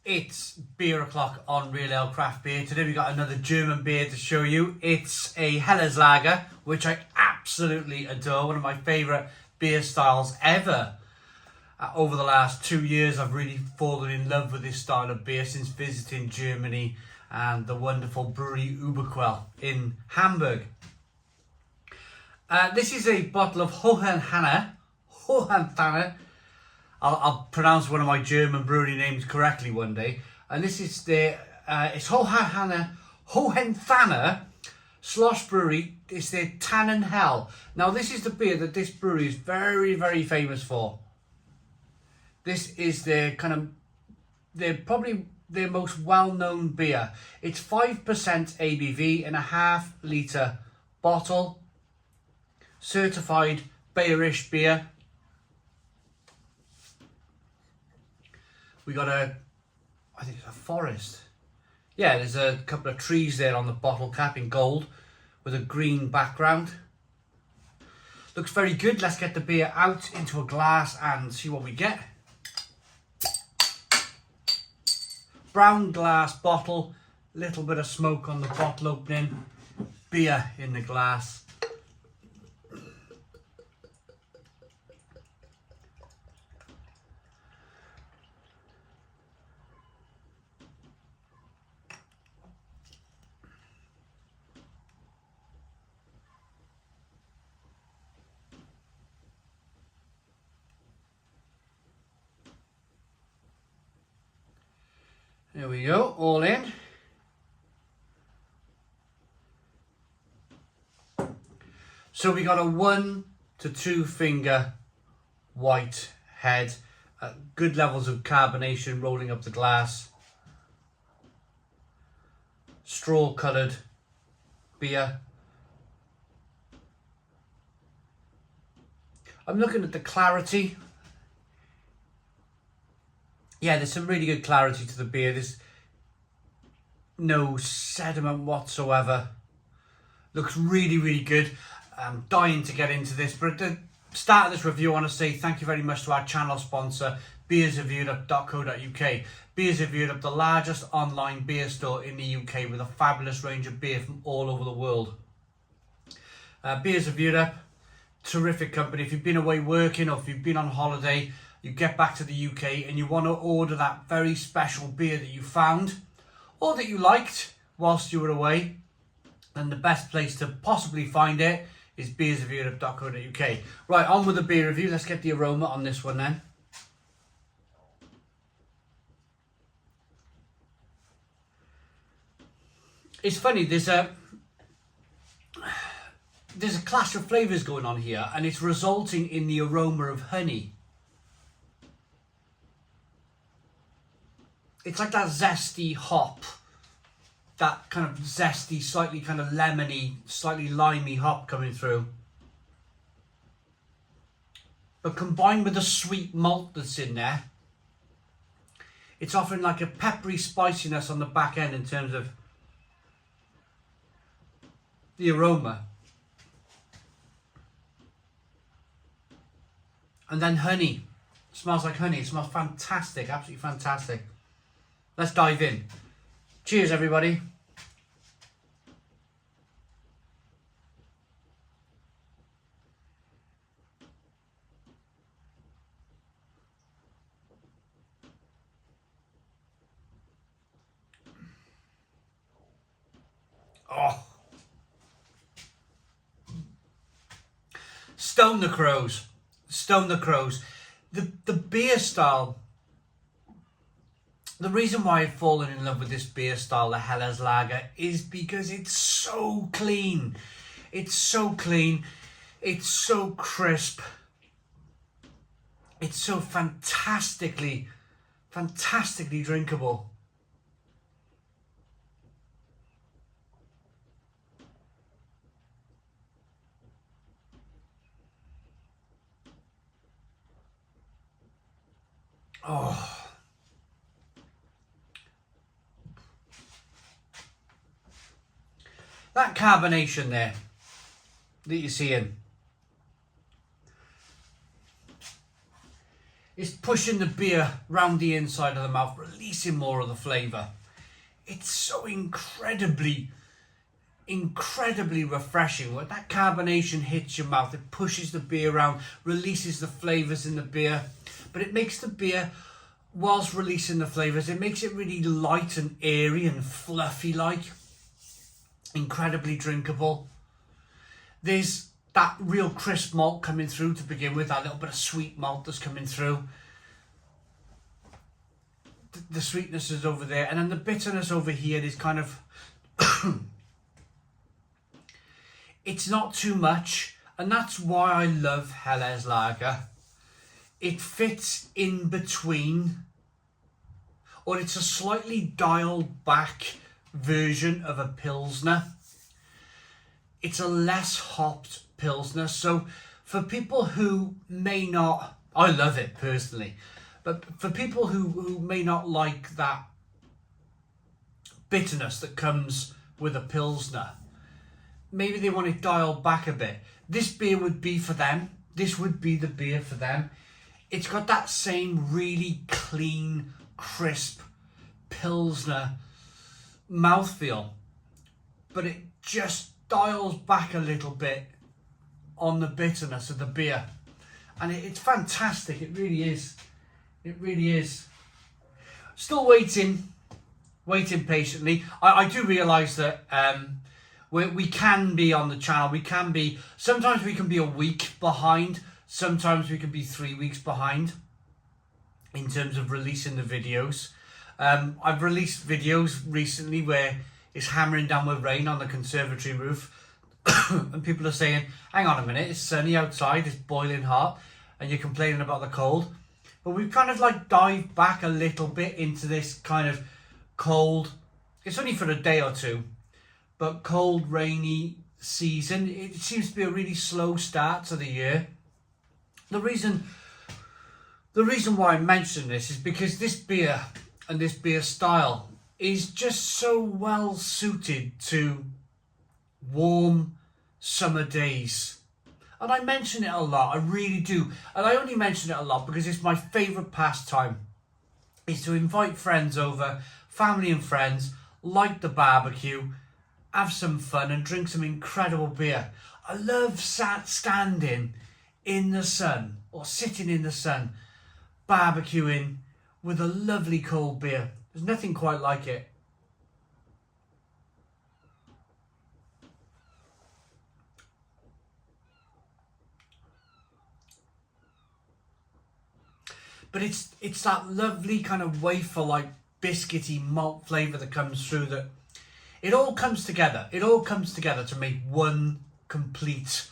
It's beer o'clock on Real Ale Craft Beer. Today we got another German beer to show you. It's a Helles Lager, which I absolutely adore. One of my favourite beer styles ever. Over the last 2 years, I've really fallen in love with this style of beer since visiting Germany and the wonderful brewery Uberquell in Hamburg. This is a bottle of Hohenthanner. I'll pronounce one of my German brewery names correctly one day. And this is it's Hohenthanner Schlossbrauerei. It's their Tannen Hell. Now this is the beer that this brewery is very, very famous for. This is probably their most well-known beer. It's 5% ABV in a half-litre bottle. Certified Bayerisch beer. We got I think it's a forest. Yeah, there's a couple of trees there on the bottle cap in gold with a green background. Looks very good. Let's get the beer out into a glass and see what we get. Brown glass bottle, little bit of smoke on the bottle opening, beer in the glass. There we go, all in. So we got a 1 to 2 finger white head, good levels of carbonation rolling up the glass. Straw coloured beer. I'm looking at the clarity. Yeah, there's some really good clarity to the beer. There's no sediment whatsoever. Looks really, really good. I'm dying to get into this, but at the start of this review, I want to say thank you very much to our channel sponsor, beersofeurope.co.uk. Beers of Europe, the largest online beer store in the UK with a fabulous range of beer from all over the world. Beers of Europe, terrific company. If you've been away working or if you've been on holiday, you get back to the UK and you want to order that very special beer that you found or that you liked whilst you were away, then the best place to possibly find it is beersofeurope.co.uk. Right, on with the beer review. Let's get the aroma on this one then. It's funny, there's a clash of flavours going on here and it's resulting in the aroma of honey. It's like that zesty hop, that kind of zesty, slightly kind of lemony, slightly limey hop coming through. But combined with the sweet malt that's in there, it's offering like a peppery spiciness on the back end in terms of the aroma. And then honey. It smells like honey. It smells fantastic, absolutely fantastic. Let's dive in. Cheers, everybody. Oh. Stone the crows. Stone the crows. The beer style. The reason why I've fallen in love with this beer style, the Helles Lager, is because it's so clean. It's so clean. It's so crisp. It's so fantastically drinkable. Oh. That carbonation there that you're seeing is pushing the beer round the inside of the mouth, releasing more of the flavour. It's so incredibly refreshing. When that carbonation hits your mouth, it pushes the beer around, releases the flavours in the beer, but it makes the beer, whilst releasing the flavours, it makes it really light and airy and fluffy like. Incredibly drinkable. There's that real crisp malt coming through to begin with, that little bit of sweet malt that's coming through. The sweetness is over there, and then the bitterness over here is kind of it's not too much, and that's why I love Helles Lager. It fits in between, or it's a slightly dialed back version of a Pilsner. It's a less hopped Pilsner, so for people who may not, I love it personally, but for people who may not like that bitterness that comes with a Pilsner, maybe they want it dialed back a bit, this beer would be for them. This would be the beer for them. It's got that same really clean, crisp Pilsner mouthfeel, but it just dials back a little bit on the bitterness of the beer, and it's fantastic. It really is. It really is. Still waiting patiently. I do realise that we can be on the channel. Sometimes we can be a week behind. Sometimes we can be 3 weeks behind in terms of releasing the videos. I've released videos recently where it's hammering down with rain on the conservatory roof and people are saying, hang on a minute, it's sunny outside, it's boiling hot, and you're complaining about the cold. But we've kind of like dived back a little bit into this kind of cold, it's only for a day or two, but cold, rainy season. It seems to be a really slow start to the year. The reason why I mention this is because this beer and this beer style is just so well suited to warm summer days. And I mention it a lot, I really do. And I only mention it a lot because it's my favourite pastime, is to invite friends over, family and friends, light the barbecue, have some fun and drink some incredible beer. I love standing in the sun or sitting in the sun, barbecuing with a lovely cold beer. There's nothing quite like it. But it's that lovely kind of wafer-like biscuity malt flavour that comes through, that it all comes together. It all comes together to make one complete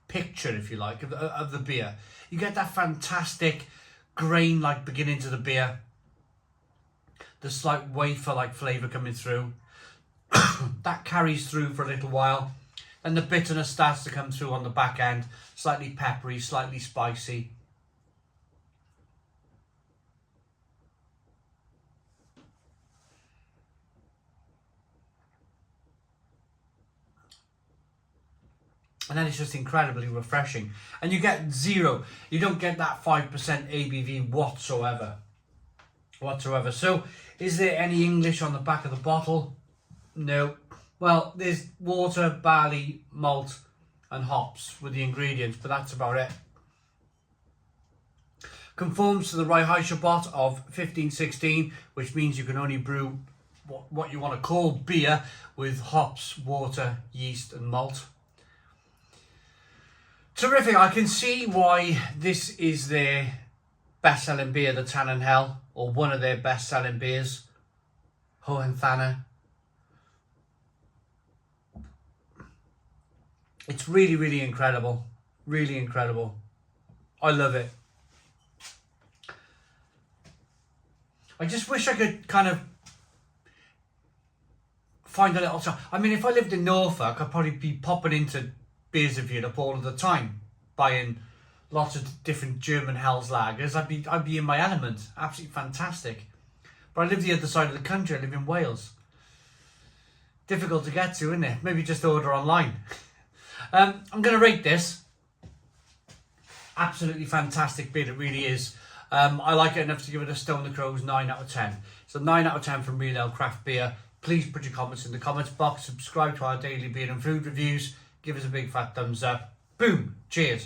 picture, if you like, of the beer. You get that fantastic grain-like beginning to the beer, the slight wafer-like flavour coming through. That carries through for a little while. Then the bitterness starts to come through on the back end, slightly peppery, slightly spicy. And then it's just incredibly refreshing. And you get zero. You don't get that 5% ABV whatsoever. So, is there any English on the back of the bottle? No. Well, there's water, barley, malt, and hops with the ingredients, but that's about it. Conforms to the Reinheitsgebot of 1516, which means you can only brew what you want to call beer with hops, water, yeast, and malt. Terrific. I can see why this is their best-selling beer, the Tannen Hell, or one of their best-selling beers, Hohenthanner. It's really, really incredible. Really incredible. I love it. I just wish I could kind of find a little time. I mean, if I lived in Norfolk, I'd probably be popping into Beers of Europe all of the time, buying lots of different German Helles lagers. I'd be in my element. Absolutely fantastic. But I live the other side of the country. I live in Wales. Difficult to get to, isn't it? Maybe just order online. I'm going to rate this. Absolutely fantastic beer. It really is. I like it enough to give it a Stone the Crows 9 out of 10. So 9 out of 10 from Real Ale Craft Beer. Please put your comments in the comments box. Subscribe to our daily beer and food reviews. Give us a big fat thumbs up. Boom. Cheers.